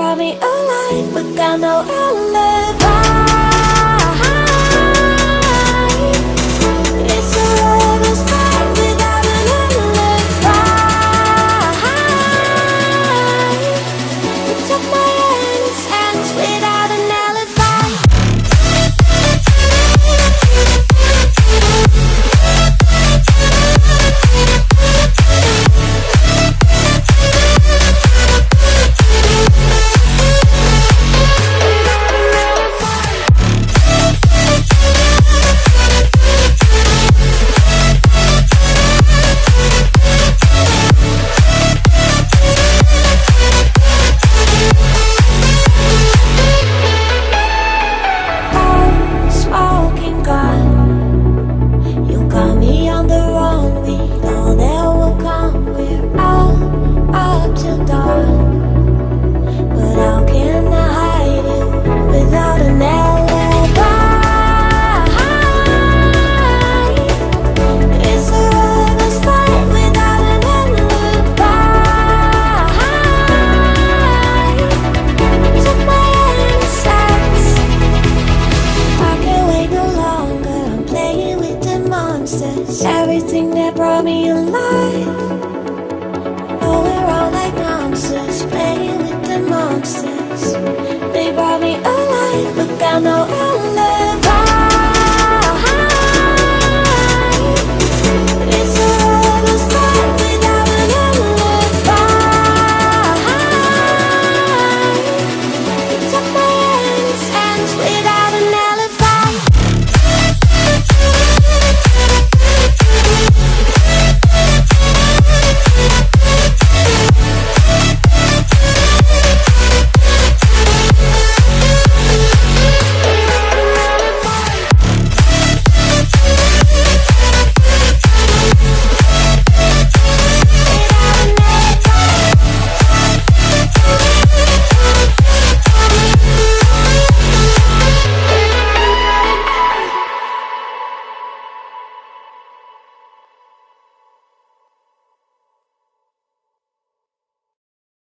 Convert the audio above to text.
brought me alive, but got no alibi. It's a lover's fight without an alibi. You took my hands without an alibi. Everything that brought me alive. Oh, we're all like monsters, playing with the monsters. They brought me alive, but got no